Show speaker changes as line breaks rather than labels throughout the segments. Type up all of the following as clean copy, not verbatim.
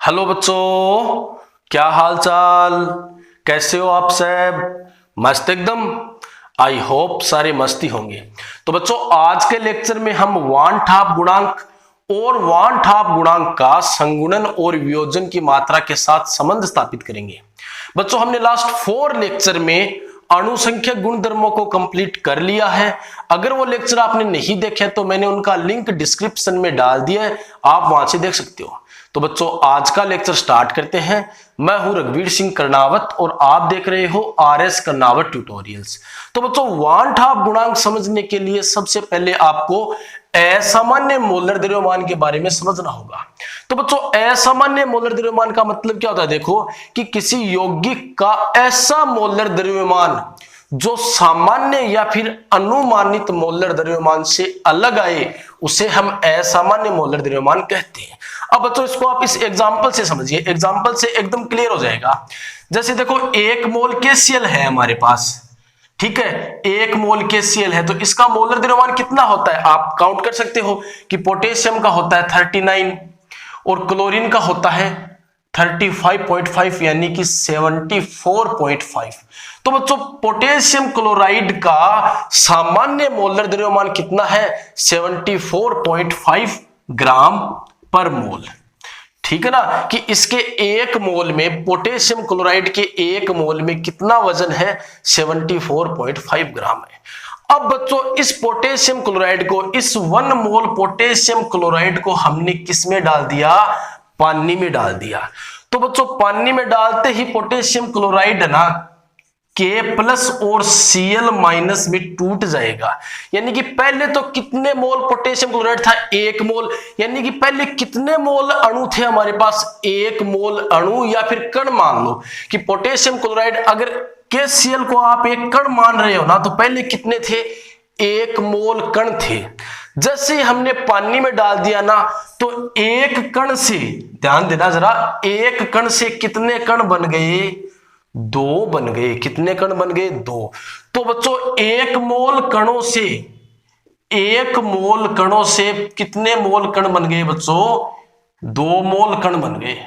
Hello बच्चों, क्या हाल चाल, कैसे हो आप सब? मस्त एकदम। आई होप सारे मस्ती होंगे। तो बच्चों, आज के लेक्चर में हम वान ठाप गुणांक और वान ठाप गुणांक का संगुणन और वियोजन की मात्रा के साथ संबंध स्थापित करेंगे। बच्चों, हमने लास्ट 4 लेक्चर में अणुसंख्यक गुणधर्मों को कंप्लीट कर लिया है। अगर वो लेक्चर आपने नहीं देखे तो मैंने उनका लिंक डिस्क्रिप्शन में डाल दिया है, आप वहां से देख सकते हो। तो बच्चों, आज का लेक्चर स्टार्ट करते हैं। मैं हूं रघुवीर सिंह कर्नावत और आप देख रहे हो आरएस कर्नावत ट्यूटोरियल्स। तो बच्चों, वान ठाप गुणांक समझने के लिए सबसे पहले आपको असामान्य मोलर द्रव्यमान के बारे में समझना होगा। तो बच्चों, असामान्य मोलर द्रव्यमान का मतलब क्या होता है? देखो कि किसी यौगिक का ऐसा मोलर द्रव्यमान जो सामान्य या फिर अनुमानित मोलर द्रव्यमान से अलग आए, उसे हम असामान्य मोलर द्रव्यमान कहते हैं। अब बच्चों, इसको आप इस एग्जांपल से समझिए, एग्जांपल से एकदम क्लियर हो जाएगा। जैसे देखो, 1 मोल KCl है हमारे पास, ठीक है, 1 मोल KCl है, तो इसका मोलर द्रव्यमान कितना होता है? आप काउंट कर सकते हो कि पोटेशियम का होता है 39 और क्लोरीन का होता है 35.5 यानी कि 74.5। तो बच्चों, पोटेशियम क्लोराइड का सामान्य मोलर द्रव्यमान कितना है? 74.5 ग्राम पर मोल। ठीक है ना, कि इसके 1 मोल में, पोटेशियम क्लोराइड के 1 मोल में कितना वजन है? 74.5 ग्राम है। अब बच्चों, इस पोटेशियम क्लोराइड को, इस 1 मोल पोटेशियम क्लोराइड को हमने किस में डाल दिया? पानी में डाल दिया। तो बच्चों, पानी में डालते ही पोटेशियम क्लोराइड ना K+ और Cl- में टूट जाएगा। यानी कि पहले तो कितने मोल पोटेशियम क्लोराइड था? 1 मोल। यानी कि पहले कितने मोल अणु थे हमारे पास? 1 मोल अणु या फिर कण मान लो कि पोटेशियम क्लोराइड, अगर KCl को आप एक कण मान रहे हो ना, तो पहले कितने थे? 1 मोल कण थे। जैसे हमने पानी में डाल दिया ना, तो 1 कण से, ध्यान देना जरा, 1 कण से कितने कण बन गए? 2 बन गए। कितने कण बन गए? 2। तो बच्चों, 1 मोल कणों से, 1 मोल कणों से कितने मोल कण बन गए बच्चों? 2 मोल कण बन गए।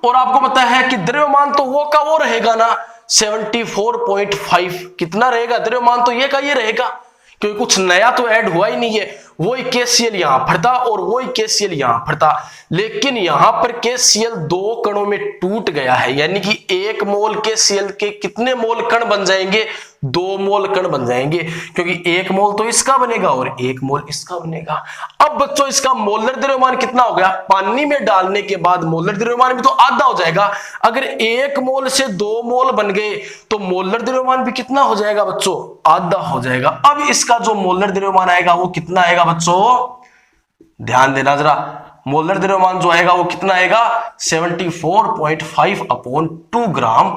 और आपको पता है कि द्रव्यमान तो वो का वो रहेगा ना, 74.5। कितना रहेगा द्रव्यमान? तो ये का ये रहेगा, क्योंकि कुछ नया तो ऐड हुआ ही नहीं है। वही KCl यहां फटता और वही KCl यहां फटता, लेकिन यहां पर KCl 2 कणों में टूट गया है। यानी कि 1 मोल KCl के कितने मोल कण बन जाएंगे? 2 मोल कण बन जाएंगे, क्योंकि 1 मोल तो इसका बनेगा और 1 मोल इसका बनेगा। अब बच्चों, इसका मोलर द्रव्यमान कितना हो गया? पानी में डालने के बाद मोलर द्रव्यमान भी तो आधा हो जाएगा। अगर 1 मोल से 2 मोल बन गए तो मोलर द्रव्यमान भी कितना हो जाएगा बच्चों? आधा हो जाएगा। अब इसका जो मोलर द्रव्यमान आएगा वो कितना आएगा बच्चों? ध्यान देना जरा, मोलर द्रव्यमान जो आएगा वो कितना आएगा? 74.5/2 ग्राम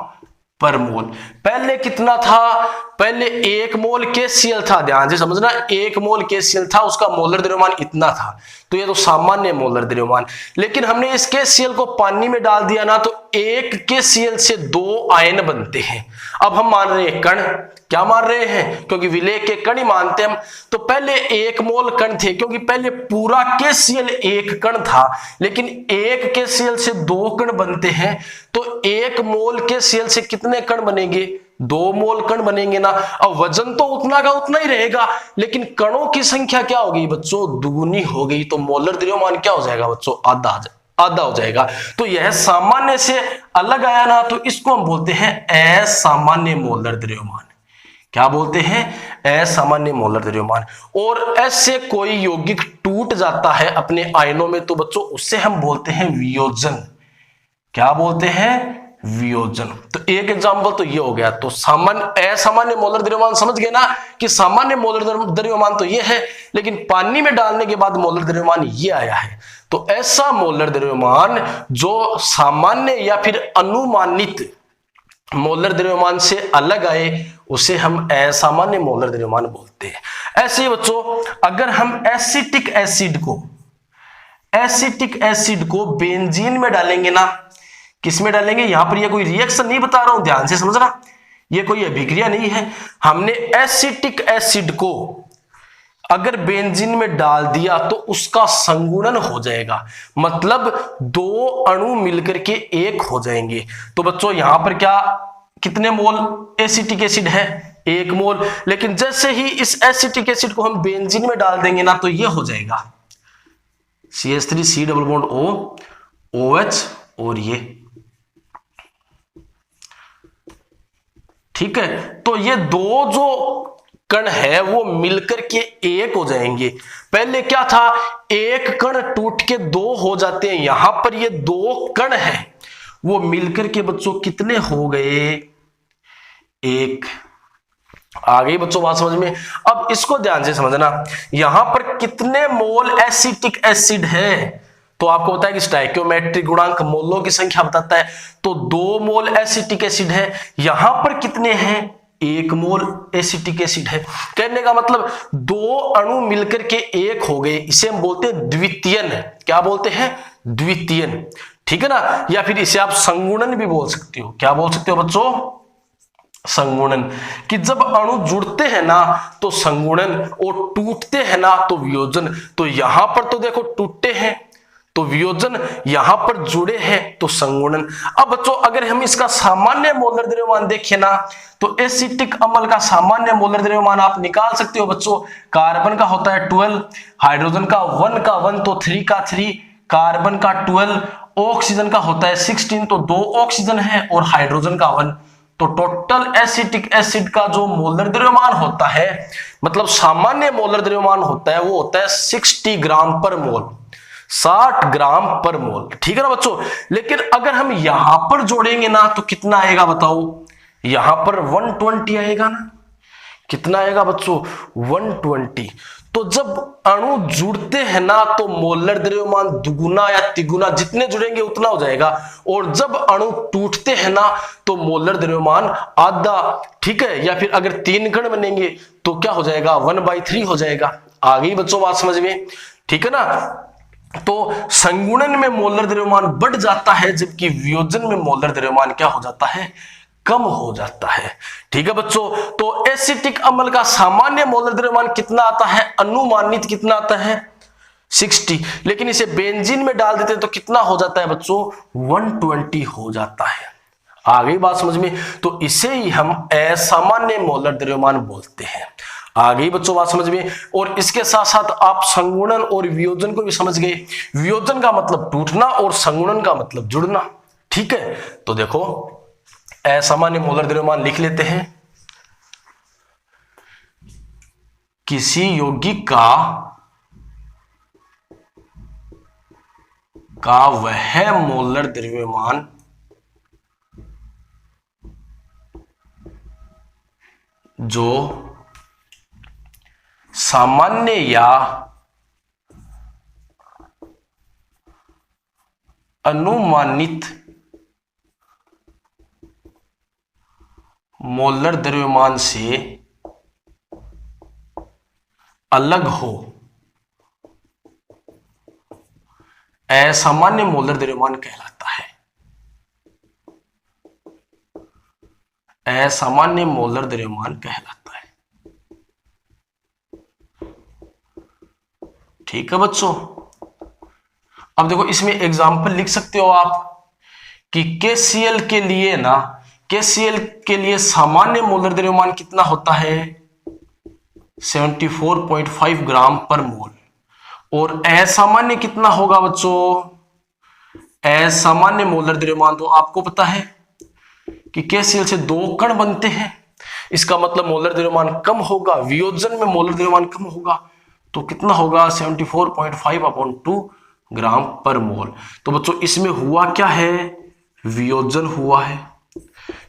पर मोल। पहले कितना था? पहले 1 मोल KCl था, ध्यान से समझना, 1 मोल KCl था, उसका मोलर द्रव्यमान इतना था। तो ये तो सामान्य मोलर द्रव्यमान। लेकिन हमने इस KCl को पानी में डाल दिया ना, तो 1 KCl से 2 आयन बनते हैं। अब हम मान रहे हैं कण। क्या मान रहे हैं? क्योंकि विलेय के कण ही मानते हम। तो पहले 1 मोल कण थे, क्योंकि पहले पूरा KCl 1 कण था, लेकिन 1 KCl से 2 कण बनते हैं। तो 1 मोल KCl से कितने कण बनेंगे? 2 मोल कण बनेंगे ना। अब वजन तो उतना का उतना ही रहेगा, लेकिन कणों की संख्या क्या हो गई बच्चों? दुगुनी हो गई। तो मोलर द्रव्यमान क्या हो जाएगा बच्चों? आधा हो जाएगा। तो यह सामान्य से अलग आया ना, तो इसको हम बोलते हैं असामान्य मोलर द्रव्यमान। क्या बोलते हैं? असामान्य मोलर द्रव्यमान। और ऐसे कोई यौगिक टूट जाता है अपने आयनों में, तो बच्चों उससे हम बोलते हैं वियोजन। क्या बोलते हैं? वियोजन। तो एक एग्जांपल तो ये हो गया। तो सामान्य असामान्य मोलर द्रव्यमान समझ गए ना, कि सामान्य मोलर द्रव्यमान तो ये है, लेकिन पानी में डालने के बाद मोलर द्रव्यमान ये आया है। तो ऐसा मोलर द्रव्यमान जो सामान्य या फिर अनुमानित मोलर द्रव्यमान से अलग आए, उसे हम असामान्य मोलर द्रव्यमान बोलते हैं। ऐसे ही बच्चों, अगर हम एसिटिक एसिड को बेंजीन में डालेंगे ना, किस में डालेंगे? यहां पर ये कोई रिएक्शन नहीं बता रहा हूं, ध्यान से समझना, ये कोई अभिक्रिया नहीं है। हमने एसिटिक एसिड को अगर बेंजीन में डाल दिया तो उसका संगुणन हो जाएगा, मतलब दो अणु मिलकर के एक हो जाएंगे। तो बच्चों यहां पर क्या कितने मोल एसिटिक एसिड है? 1 मोल। लेकिन जैसे ही इस एसिटिक एसिड को हम बेंजीन में डाल देंगे ना तो ये हो जाएगा CH3 C double bond O OH और ये, ठीक है। तो ये दो जो कण है वो मिलकर के एक हो जाएंगे। पहले क्या था, एक कण टूट के दो हो जाते हैं, यहां पर ये दो कण है वो मिलकर के बच्चों कितने हो गए? एक। आ गई बच्चों बात समझ में? अब इसको ध्यान से समझना, यहां पर कितने मोल एसिटिक एसिड है? तो आपको पता है कि स्टोइकियोमेट्रिक गुणांक मोलों की संख्या बताता है। तो 2 मोल एसिटिक एसिड है, यहां पर कितने हैं? 1 मोल एसिटिक एसिड है। कहने का मतलब दो अणु मिलकर के एक हो गए, इसे हम बोलते हैं द्वितीयन। क्या बोलते हैं? द्वितीयन, ठीक है ना। या फिर इसे आप संगुणन भी बोल सकते हो। क्या बोल सकते हो बच्चों? संगुणन। कि जब अणु जुड़ते हैं ना तो संगुणन और टूटते हैं ना तो वियोजन। तो यहां पर तो देखो टूटे हैं तो वियोजन, यहां पर जुड़े हैं तो संगुणन। अब बच्चों अगर हम इसका सामान्य मोलर द्रव्यमान देखें ना तो एसिटिक अम्ल का सामान्य मोलर द्रव्यमान आप निकाल सकते हो बच्चों। कार्बन का होता है 12, हाइड्रोजन का 1 का 1 तो 3 का 3, कार्बन का 12, ऑक्सीजन का होता है 16 तो 2 ऑक्सीजन है और हाइड्रोजन का 1। तो टोटल एसिटिक एसिड का जो मोलर द्रव्यमान होता है, मतलब सामान्य मोलर द्रव्यमान होता है, वो होता है 60 ग्राम पर मोल, 60 ग्राम पर मोल, ठीक है ना बच्चों। लेकिन अगर हम यहां पर जोड़ेंगे ना तो कितना आएगा बताओ? यहां पर 120 आएगा ना। कितना आएगा बच्चों? 120। तो जब अणु जुड़ते हैं ना तो मोलर द्रव्यमान दुगुना या तिगुना, जितने जुड़ेंगे उतना हो जाएगा। और जब अणु टूटते हैं ना तो मोलर द्रव्यमान आधा, ठीक है। या फिर अगर 3 कण बनेंगे तो क्या हो जाएगा? 1/3 हो जाएगा। आ गई बच्चों बात समझ में? ठीक है ना। तो संगुणन में मोलर द्रव्यमान बढ़ जाता है, जबकि वियोजन में मोलर द्रव्यमान क्या हो जाता है? कम हो जाता है, ठीक है बच्चों। तो एसिटिक अम्ल का सामान्य मोलर द्रव्यमान कितना आता है? अनुमानित कितना आता है? 60। लेकिन इसे बेंजीन में डाल देते हैं तो कितना हो जाता है बच्चों? 120 हो जाता है। आ गई बात समझ में? तो इसे ही हम असामान्य मोलर द्रव्यमान बोलते हैं। आ गई बच्चों बात समझ में? और इसके साथ साथ आप संगुणन और वियोजन को भी समझ गए। वियोजन का मतलब टूटना और संगुणन का मतलब जुड़ना, ठीक है। तो देखो असामान्य मोलर द्रव्यमान लिख लेते हैं। किसी यौगिक का वह मोलर द्रव्यमान जो सामान्य या अनुमानित मोलर द्रव्यमान से अलग हो, असामान्य मोलर द्रव्यमान कहलाता है। असामान्य मोलर द्रव्यमान कहलाता है, ठीक है बच्चों। अब देखो इसमें एग्जांपल लिख सकते हो आप कि KCl के लिए ना, KCl के लिए सामान्य मोलर द्रव्यमान कितना होता है? 74.5 ग्राम पर मोल। और असामान्य कितना होगा बच्चों? असामान्य मोलर द्रव्यमान तो आपको पता है कि KCl से 2 कण बनते हैं, इसका मतलब मोलर द्रव्यमान कम होगा, वियोजन में मोलर द्रव्यमान कम होगा। तो कितना होगा? 74.5/2 ग्राम पर मोल। तो बच्चों इसमें हुआ क्या है? वियोजन हुआ है,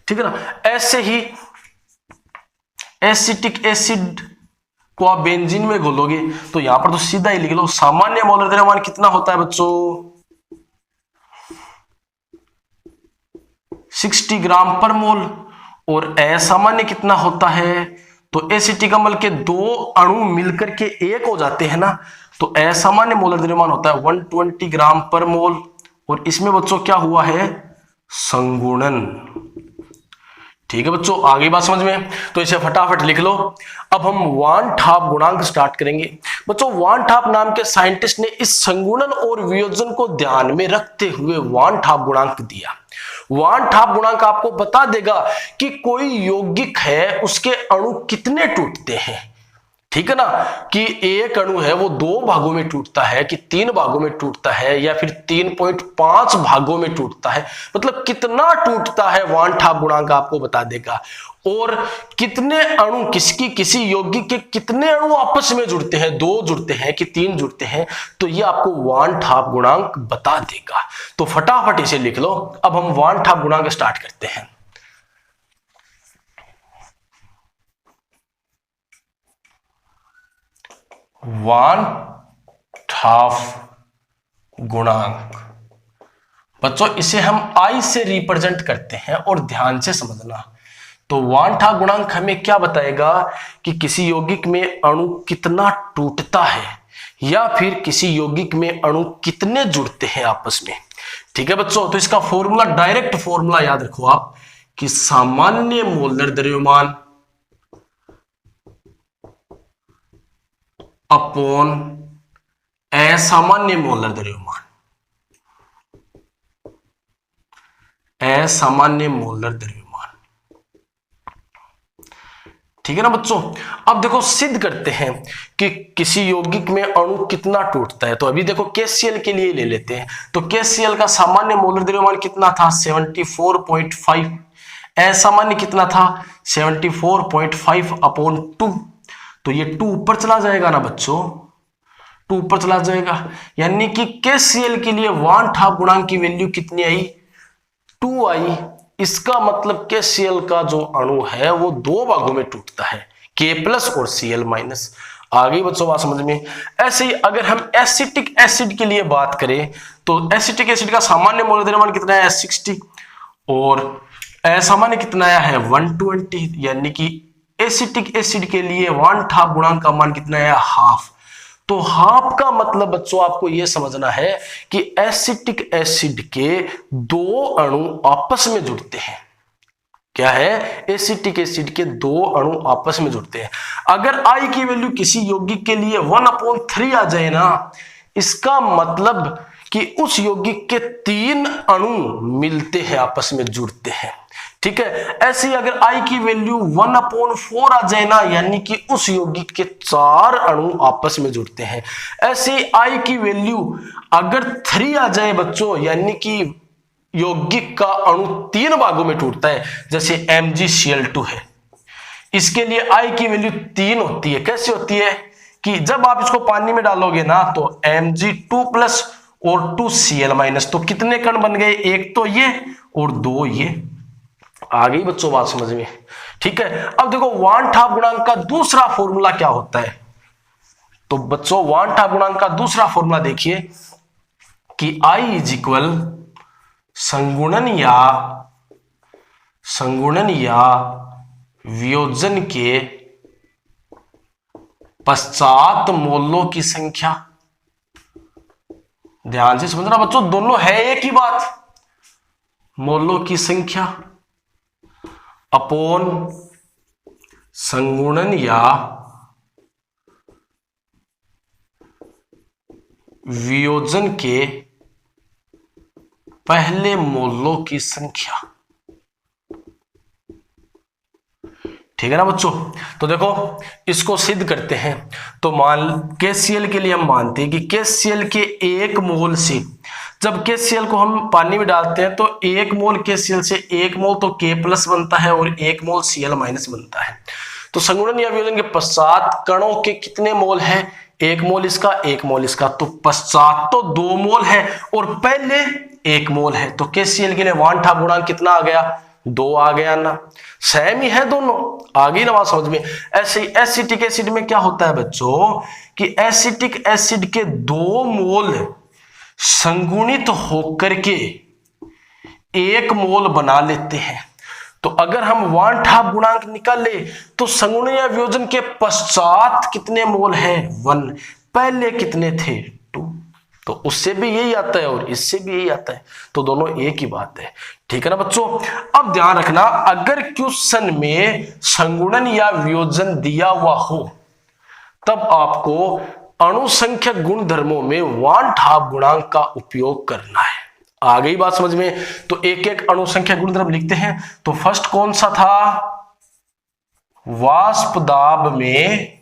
ठीक है ना। ऐसे ही एसिटिक एसिड को आप बेंजीन में घोलोगे तो यहां पर तो सीधा ही लिख लो, सामान्य मोलर द्रव्यमान कितना होता है बच्चों? 60 ग्राम पर मोल। और असामान्य कितना होता है? तो एसिटिक अम्ल के 2 अणु मिलकर के एक हो जाते हैं ना, तो असामान्य मोलर द्रव्यमान होता है 120 ग्राम पर मोल। और इसमें बच्चों क्या हुआ है? संगुणन, ठीक है बच्चों, आगे बात समझ में, तो इसे फटाफट लिख लो। अब हम वान ठाप गुणांक स्टार्ट करेंगे। बच्चों वान ठाप नाम के साइंटिस्ट ने इस संगुणन और वियोजन को ध्यान में रखते हुए वान ठाप गुणांक दिया। वान ठाप गुणांक आपको बता देगा कि कोई यौगिक है उसके अणु कितने टूटते हैं, ठीक है ना, कि एक अणु है वो 2 भागों में टूटता है, कि 3 भागों में टूटता है, या फिर 3.5 भागों में टूटता है, मतलब कितना टूटता है वान ठाप गुणांक आपको बता देगा। और कितने अणु किसी यौगिक के कितने अणु आपस में जुड़ते हैं, 2 जुड़ते हैं कि 3 जुड़ते हैं, तो ये आपको वान ठाप गुणांक बता देगा। तो फटाफट इसे लिख लो। अब हम वान ठाप गुणांक स्टार्ट करते हैं। वान ठाप गुणांक बच्चों इसे हम I से रिप्रेजेंट करते हैं, और ध्यान से समझना। तो वान ठाप गुणांक हमें क्या बताएगा कि किसी यौगिक में अणु कितना टूटता है, या फिर किसी यौगिक में अणु कितने जुड़ते हैं आपस में। ठीक है बच्चों, तो इसका फॉर्मूला, डायरेक्ट फॉर्मूला याद रखो आप, कि सामान्य मोलर द्रव्यमान अपॉन असामान्य मोलर द्रव्यमान, असामान्य मोलर द्रव्यमान। ठीक है ना बच्चों। अब देखो सिद्ध करते हैं कि किसी यौगिक में अणु कितना टूटता है। तो अभी देखो KCl के लिए ले लेते हैं। तो KCl का सामान्य मोलर द्रव्यमान कितना था, 74.5। असामान्य कितना था, 74.5 अपॉन 2। तो ये 2 ऊपर चला जाएगा ना बच्चों, 2 ऊपर चला जाएगा, यानी कि KCl के लिए वान ठाप गुणांक की वैल्यू कितनी आई, 2 आई। इसका मतलब KCl का जो अणु है वो 2 भागों में टूटता है, K+ और Cl-। आगे बच्चों बात समझ में। ऐसे ही अगर हम एसिटिक एसिड के लिए बात करें, तो एसिटिक एसिड का सामान्य मोलर द्रव्यमान कितना है, 60, और असामान्य कितना आया है, 120, यानी कि एसिटिक एसिड के लिए वान ठाप गुणांक का मान कितना है, हाफ। तो हाफ का मतलब बच्चों आपको यह समझना है कि एसिटिक एसिड के 2 अणु आपस में जुड़ते हैं। क्या है, एसिटिक एसिड के 2 अणु आपस में जुड़ते हैं। अगर I की वैल्यू किसी यौगिक के लिए 1/3 आ जाए ना, इसका मतलब कि उस यौगिक के 3 अणु मिलते हैं, आपस में जुड़ते हैं। ठीक है, ऐसे ही अगर I की वैल्यू 1/4 आ जाए ना, यानी कि उस यौगिक के 4 अणु आपस में जुड़ते हैं। ऐसे ही I की वैल्यू अगर 3 आ जाए बच्चों, यानी कि यौगिक का अणु 3 भागों में टूटता है, जैसे MgCl2 है, इसके लिए I की वैल्यू 3 होती है। कैसे होती है कि जब आप इसको पानी में डालोगे ना, तो Mg2+ और 2Cl-। तो कितने कण बन गए, एक तो ये और 2 ये। आ गई बच्चों बात समझ में। ठीक है, अब देखो वान ठाप गुणांक का दूसरा फॉर्मूला क्या होता है। तो बच्चों वान ठाप गुणांक का दूसरा फॉर्मूला देखिए कि I = संगुणन या वियोजन के पश्चात मोलों की संख्या। ध्यान से समझना बच्चों, दोनों है एक ही बात, मोलों की संख्या अपॉन संगुणन या वियोजन के पहले मोलों की संख्या। ठीक है ना बच्चों। तो देखो इसको सिद्ध करते हैं। तो मान KCl के लिए हम मानते हैं कि KCl के 1 मोल से, जब KCl को हम पानी में डालते हैं तो 1 मोल KCl से 1 मोल तो K+ बनता है और 1 मोल Cl- बनता है। तो संगुणन या वियोजन के पश्चात कणों के कितने मोल है, 1 मोल इसका 1 मोल इसका, तो पश्चात तो 2 मोल है और पहले 1 मोल है। तो KCl के लिए वान ठाप गुणांक कितना आ गया, 2 आ गया ना, सेम ही है दोनों। आ गई ना बात समझ में। ऐसे एसिटिक एसिड में क्या होता है बच्चों कि एसिटिक एसिड के 2 मोल संगुणित होकर के 1 मोल बना लेते हैं। तो अगर हम वान ठाप गुणांक निकाले तो संगुणन या वियोजन के पश्चात कितने मोल है, 1, पहले कितने थे, 2। तो उससे भी यही आता है और इससे भी यही आता है, तो दोनों एक ही बात है। ठीक है ना बच्चों। अब ध्यान रखना, अगर क्वेश्चन में संगुणन या वियोजन दिया हुआ हो तब आपको अणुसंख्यक गुणधर्मों में वांट हाफ गुणांक का उपयोग करना है। आ गई बात समझ में? तो एक एक अणुसंख्यक गुणधर्म लिखते हैं। तो फर्स्ट कौन सा था? वाष्प दाब में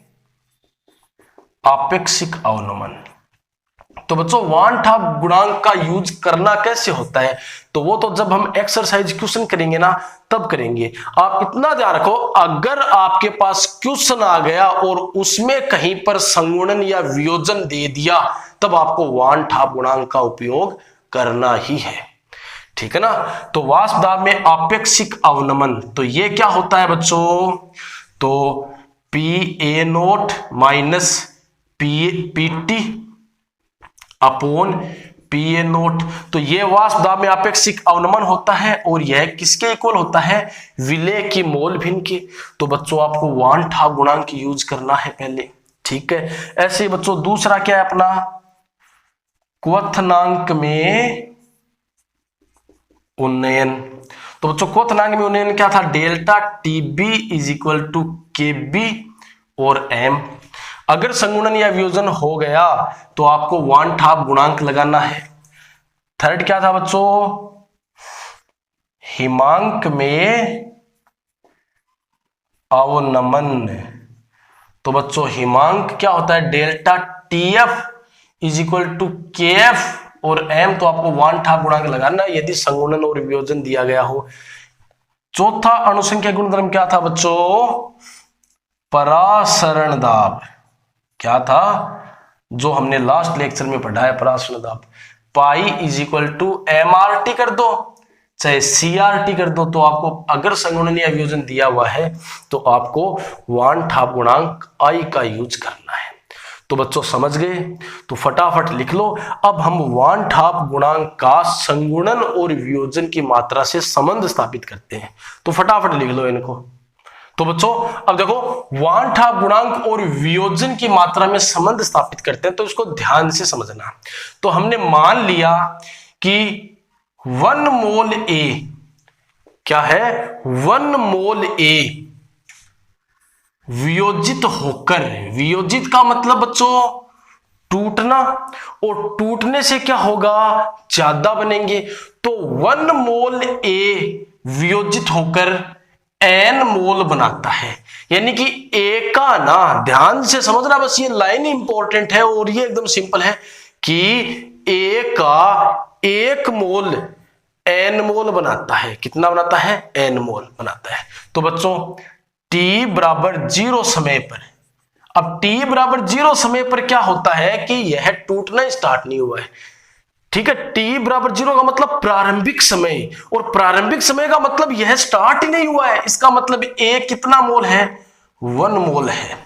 आपेक्षिक अवनमन। तो बच्चों वांट हाफ गुणांक का यूज करना कैसे होता है? तो वो तो जब हम एक्सरसाइज क्वेश्चन करेंगे ना तब करेंगे। आप इतना ध्यान रखो, अगर आपके पास क्वेश्चन आ गया और उसमें कहीं पर संगुणन या वियोजन दे दिया तब आपको वांट हाफ गुणांक का उपयोग करना ही है। ठीक है ना। तो वाष्प दाब में आपेक्षिक अवनमन, तो ये क्या होता है बच्चों? तो PA0 minus PT upon PA0। तो ये वाष्प दाब में आपेक्षिक अवनमन होता है और यह किसके इक्वल होता है? विलेय की मोल भिन्न के। तो बच्चों आपको वांट हाफ गुणांक यूज करना है पहले। ठीक है। ऐसे ही बच्चों दूसरा क्या है अपना? क्वथनांक में उन्नयन। तो बच्चों क्वथनांक में उन्नयन क्या था? Delta TB is equal to KB और M। अगर संगुणन या वियोजन हो गया तो आपको वांट हाफ गुणांक लगाना है। थर्ड क्या था बच्चों? हिमांक में अवनमन। तो बच्चों हिमांक क्या होता है? Delta TF is equal to KF और M। तो आपको वांट हाफ गुणांक लगाना है यदि संगुणन और वियोजन दिया गया हो। चौथा अणुसंख्या गुणधर्म क्या था बच्चों? परासरण दाब। क्या था? जो हमने लास्ट लेक्चर में पढ़ा है, परासरण दाब। Pi is equal to MRT कर दो चाहे CRT कर दो। तो आपको अगर संगुणन या वियोजन दिया हुआ है तो आपको वांट हाफ गुणांक I का यूज करना है। तो बच्चों समझ गए? तो फटाफट लिख लो। अब हम वांट हाफ गुणांक का संगुणन और वियोजन की मात्रा से संबंध स्थापित करते हैं। तो फटाफट लिख लो इनको। तो बच्चों अब देखो, वांट हाफ गुणांक और वियोजन की मात्रा में संबंध स्थापित करते हैं तो इसको ध्यान से समझना। तो हमने मान लिया कि 1 मोल A क्या है? 1 मोल A वियोजित होकर, वियोजित का मतलब बच्चों टूटना, और टूटने से क्या होगा? ज्यादा बनेंगे। तो 1 मोल A वियोजित होकर N मोल बनाता है। यानी कि A का ना, ध्यान से समझना, बस ये लाइन इंपॉर्टेंट है और ये एकदम सिंपल है कि A का 1 मोल N मोल बनाता है। कितना बनाता है? N मोल बनाता है। तो बच्चों T बराबर 0 समय पर, अब T बराबर 0 समय पर क्या होता है कि यह टूटना स्टार्ट नहीं हुआ है। ठीक है। T बराबर 0 का मतलब प्रारंभिक समय, और प्रारंभिक समय का मतलब यह स्टार्ट ही नहीं हुआ है। इसका मतलब A कितना मोल है? 1 मोल है।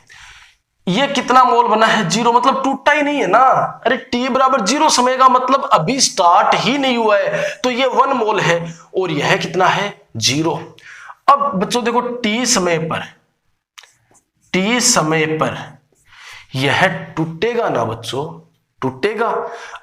ये कितना मोल बना है? 0, मतलब टूटा ही नहीं है ना। अरे T बराबर 0 समय का मतलब अभी स्टार्ट ही नहीं हुआ है, तो ये 1 मोल है और यह कितना है? 0। अब बच्चों देखो, T समय पर यह टूटेगा ना बच्चों? टूटेगा।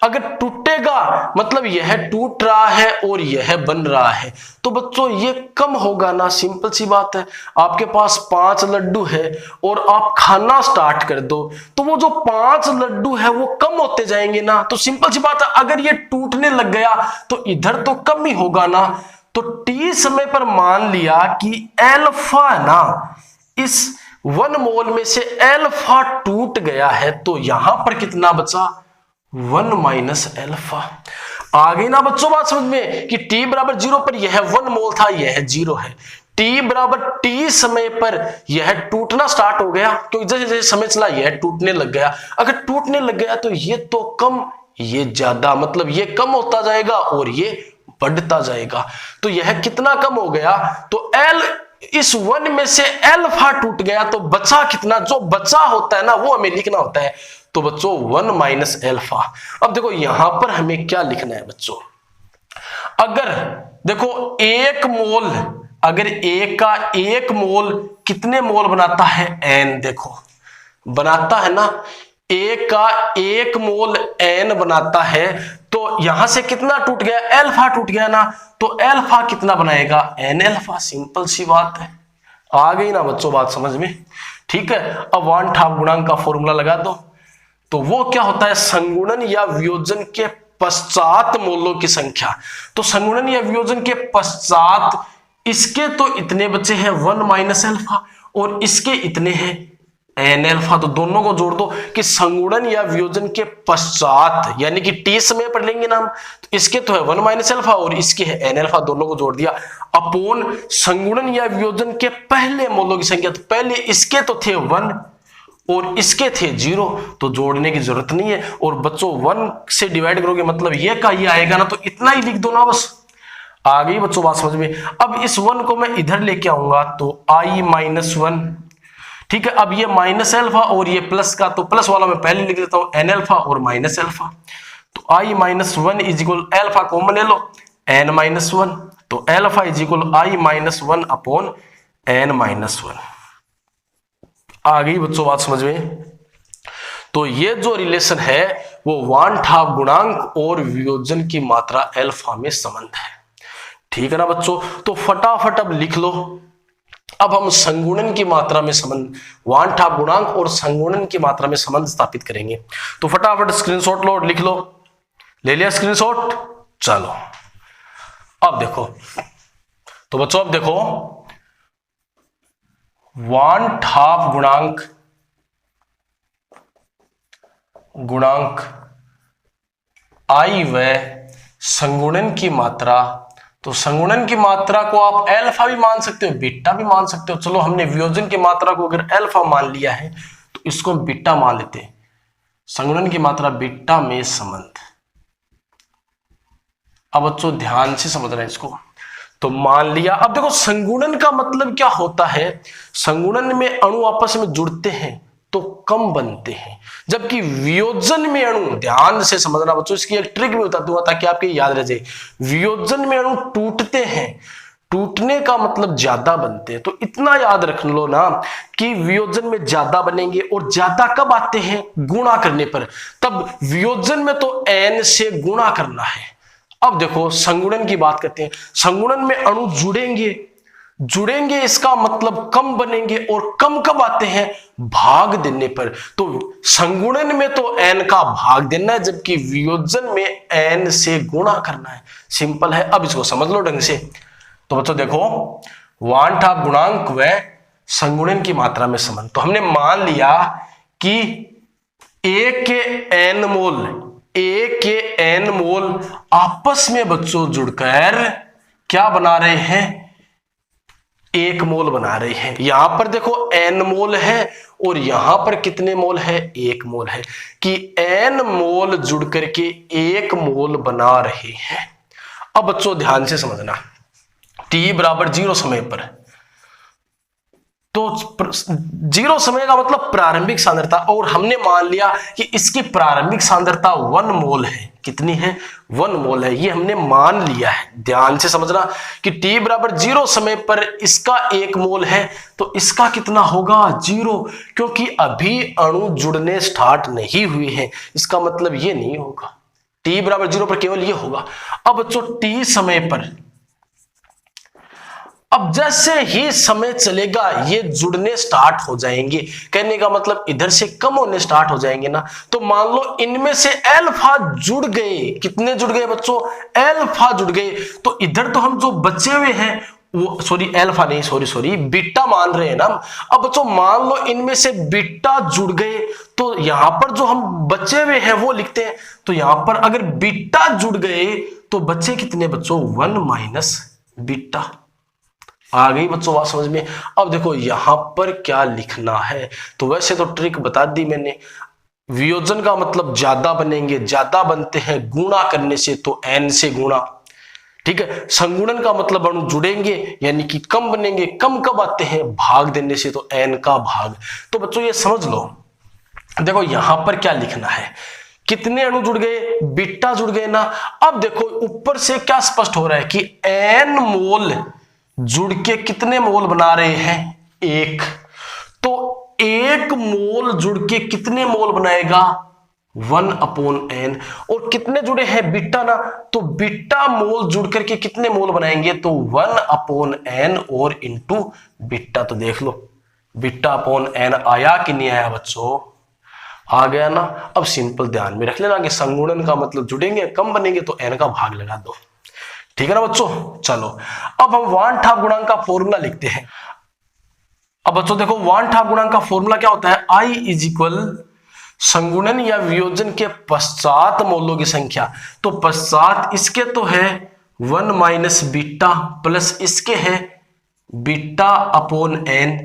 अगर टूटेगा मतलब यह टूट रहा है और यह बन रहा है, तो बच्चों ये कम होगा ना। सिंपल सी बात है। आपके पास 5 लड्डू है और आप खाना स्टार्ट कर दो तो वो जो 5 लड्डू है वो कम होते जाएंगे ना। तो सिंपल सी बात है, अगर ये टूटने लग गया तो इधर तो कम ही होगा ना। तो T समय पर मान लिया कि एल्फा ना, इस 1 मोल में से एल्फा टूट गया है, तो यहां पर कितना बचा? 1 माइनस एल्फा। आ गई ना बच्चों बात समझ में कि T बराबर 0 पर यह 1 मोल था, यह 0 है। T बराबर T समय पर यह टूटना स्टार्ट हो गया, क्योंकि जैसे जैसे समय चला यह टूटने लग गया। अगर टूटने लग गया तो ये तो कम, ये ज्यादा, मतलब ये कम होता जाएगा और ये बढ़ता जाएगा। तो यह कितना कम हो गया? तो L, इस 1 में से एल्फा टूट गया तो बचा कितना? जो बचा होता है ना वो हमें लिखना होता है। तो बच्चों 1 माइनस एल्फा। अब देखो यहां पर हमें क्या लिखना है बच्चों? अगर देखो 1 मोल, अगर A का 1 मोल कितने मोल बनाता है? N। देखो बनाता है ना, A का 1 मोल N बनाता है, तो यहां से कितना टूट गया, अल्फा टूट गया ना, तो अल्फा कितना बनाएगा, N अल्फा। सिंपल सी बात है, आ गई ना बच्चों बात समझ में। ठीक है, अब वांट हाफ गुणांक का फॉर्मूला लगा दो, तो वो क्या होता है, संगुणन या वियोजन के पश्चात मोलों की संख्या। तो संगुणन या वियोजन के पश्चात इसके तो इतने बचे हैं 1 माइनस अल्फा, और इसके इतने हैं एन अल्फा। तो दोनों को जोड़ दो कि संगुणन या वियोजन के पश्चात, यानी कि टी समय पर लेंगे ना हम, तो इसके तो है 1 माइनस अल्फा और इसके है एन अल्फा, दोनों को जोड़ दिया अपोन संगुणन या वियोजन के पहले मोलों की संख्या। तो पहले इसके तो थे 1 और इसके थे 0, तो जोड़ने की जरूरत नहीं है। और बच्चों 1 से डिवाइड करोगे मतलब ये का ये आएगा ना, तो इतना ही लिख दो ना, बस आ गई बच्चों बात समझ में। अब इस 1 को मैं इधर लेके आऊंगा तो i माइनस 1, ठीक है। अब ये माइनस अल्फा और ये प्लस का, तो प्लस वाला मैं पहले लिख देता हूं एन अल्फा और माइनस अल्फा। तो i minus 1 is equal alpha common ले लो n माइनस 1, तो alpha is equal i minus 1 upon n minus 1। आ गई बच्चों बात समझ में। तो ये जो रिलेशन है वो वांट हाफ गुणांक और वियोजन की मात्रा अल्फा में संबंध है। ठीक है ना बच्चों, तो फटाफट अब लिख लो। अब हम संगुणन की मात्रा में संबंध, वांट हाफ गुणांक और संगुणन की मात्रा में संबंध स्थापित करेंगे। तो फटाफट स्क्रीनशॉट लो और लिख लो। ले लिया स्क्रीनशॉट, चलो अब देखो। तो बच्चों अब देखो, वांट हाफ गुणांक आई व संगुणन की मात्रा। तो संगुणन की मात्रा को आप अल्फा भी मान सकते हो, बीटा भी मान सकते हो। चलो हमने वियोजन की मात्रा को अगर अल्फा मान लिया है तो इसको हम बीटा मान लेते हैं। संगुणन की मात्रा बीटा में संबंध। अब बच्चों ध्यान से समझना है इसको। तो मान लिया, अब देखो संगुणन का मतलब क्या होता है, संगुणन में अणु आपस में जुड़ते हैं तो कम बनते हैं, जबकि वियोजन में अणु, ध्यान से समझना बच्चों, इसकी एक ट्रिक भी बता दूंगा ताकि आपके याद रह जाए। वियोजन में अणु टूटते हैं, टूटने का मतलब ज्यादा बनते हैं। तो इतना याद रख लो ना कि वियोजन में ज्यादा बनेंगे, और ज्यादा कब आते हैं, गुणा करने पर। तब वियोजन में तो n से गुणा करना है। अब देखो संगुणन की बात करते हैं। संगुणन में अणु जुड़ेंगे इसका मतलब कम बनेंगे, और कम कब आते हैं, भाग देने पर। तो संगुणन में तो n का भाग देना है, जबकि वियोजन में n से गुणा करना है। सिंपल है, अब इसको समझ लो ढंग से। तो बच्चों देखो, वांट हाफ गुणांक व संगुणन की मात्रा में संबंध। तो हमने मान लिया कि a के n मोल आपस में बच्चों जुड़कर क्या बना रहे हैं, 1 मोल बना रहे हैं। यहां पर देखो n मोल है और यहां पर कितने मोल है, 1 मोल है, कि n मोल जुड़ करके 1 मोल बना रहे हैं। अब बच्चों ध्यान से समझना, t बराबर 0 समय पर, तो 0 समय का मतलब प्रारंभिक सांद्रता, और हमने मान लिया कि इसकी प्रारंभिक सांद्रता 1 मोल है। कितनी है, 1 मोल है, ये हमने मान लिया है। ध्यान से समझना कि t बराबर 0 समय पर इसका 1 मोल है, तो इसका कितना होगा, 0, क्योंकि अभी अणु जुड़ने स्टार्ट नहीं हुए हैं। इसका मतलब ये नहीं होगा, t बराबर 0 पर केवल ये होगा। अब बच्चों t समय पर, अब जैसे ही समय चलेगा ये जुड़ने स्टार्ट हो जाएंगे, कहने का मतलब इधर से कम होने स्टार्ट हो जाएंगे ना। तो मान लो इनमें से अल्फा जुड़ गए, कितने जुड़ गए बच्चों, अल्फा जुड़ गए। तो इधर तो हम जो बचे हुए हैं वो, सॉरी अल्फा नहीं, सॉरी बीटा मान रहे हैं ना। अब बच्चों मान लो इनमें से बीटा जुड़ गए, तो यहां पर जो हम बचे हुए हैं वो लिखते हैं। तो यहां पर अगर बीटा जुड़ गए तो बचे कितने बच्चों, 1 माइनस बीटा। आ गई बच्चों बात समझ में। अब देखो यहां पर क्या लिखना है, तो वैसे तो ट्रिक बता दी मैंने। वियोजन का मतलब ज्यादा बनेंगे, ज्यादा बनते हैं गुणा करने से, तो n से गुणा। ठीक है, संगुणन का मतलब अणु जुड़ेंगे यानी कि कम बनेंगे, कम कब आते हैं, भाग देने से, तो n का भाग। तो बच्चों ये समझ लो, देखो यहां पर क्या लिखना है, कितने अणु जुड़ गए, बीटा जुड़ गए ना। अब देखो ऊपर से क्या स्पष्ट हो रहा है कि n मोल जुड़ के कितने मोल बना रहे हैं, 1। तो एक मोल जुड़ के कितने मोल बनाएगा 1/n। और कितने जुड़े हैं बीटा ना, तो बीटा मोल जुड़ करके कितने मोल बनाएंगे, तो 1/n और इंटू बीटा। तो देख लो बीटा/n आया कि नहीं आया बच्चों, आ गया ना। अब सिंपल ध्यान में रख लेना कि संगुणन का मतलब जुड़ेंगे कम बनेंगे तो n का भाग लगा दो, ठीक है ना बच्चों। चलो अब हम वान ठाप गुणांक का फॉर्मूला लिखते हैं। अब बच्चों देखो वान ठाप गुणांक का फॉर्मूला क्या होता है, I इज इक्वल संगुणन या वियोजन के पश्चात मोलों की संख्या। तो पश्चात इसके तो है 1 माइनस बीटा प्लस इसके है बीटा/n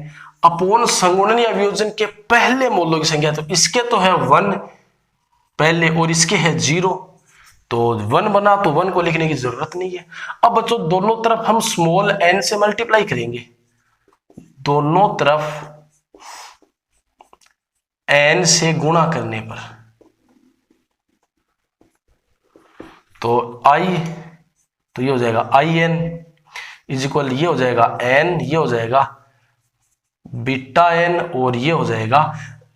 अपोन संगुणन या वियोजन के पहले मोलों की संख्या। तो इसके तो है 1 पहले और इसके है 0, तो 1 बना तो 1 को लिखने की जरूरत नहीं है। अब बच्चों दोनों तरफ हम स्मॉल n से मल्टीप्लाई करेंगे, दोनों तरफ n से गुणा करने पर, तो i तो ये हो जाएगा in इज इक्वल, ये हो जाएगा n, ये हो जाएगा बीटा n और ये हो जाएगा,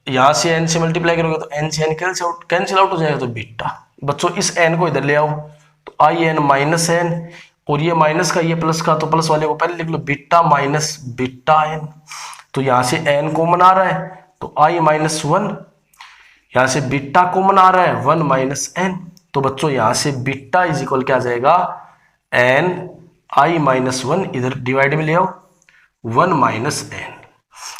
यहां से n से मल्टीप्लाई करोगे तो n से n कैंसिल आउट हो जाएगा, तो बीटा। बच्चों इस n को इधर ले आओ तो in माइनस n और ये माइनस का ये प्लस का, तो प्लस वाले को पहले लिख low beta minus beta n। तो यहां से n कॉमन आ रहा है तो i माइनस 1, यहां से बीटा कॉमन आ रहा है 1 माइनस n। तो बच्चों यहां से बीटा इज इक्वल क्या आ जाएगा n i माइनस 1, इधर डिवाइड में ले आओ 1 माइनस n।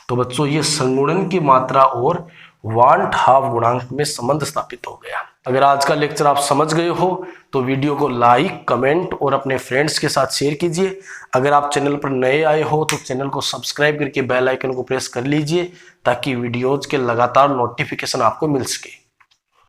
तो बच्चों ये संगुणन की मात्रा और वान ठाप गुणांक में संबंध स्थापित हो गया। अगर आज का लेक्चर आप समझ गए हो तो वीडियो को लाइक, कमेंट और अपने फ्रेंड्स के साथ शेयर कीजिए। अगर आप चैनल पर नए आए हो तो चैनल को सब्सक्राइब करके बेल आइकन को प्रेस कर लीजिए ताकि वीडियोज के लगातार नोटिफिकेशन आपको मिल सके।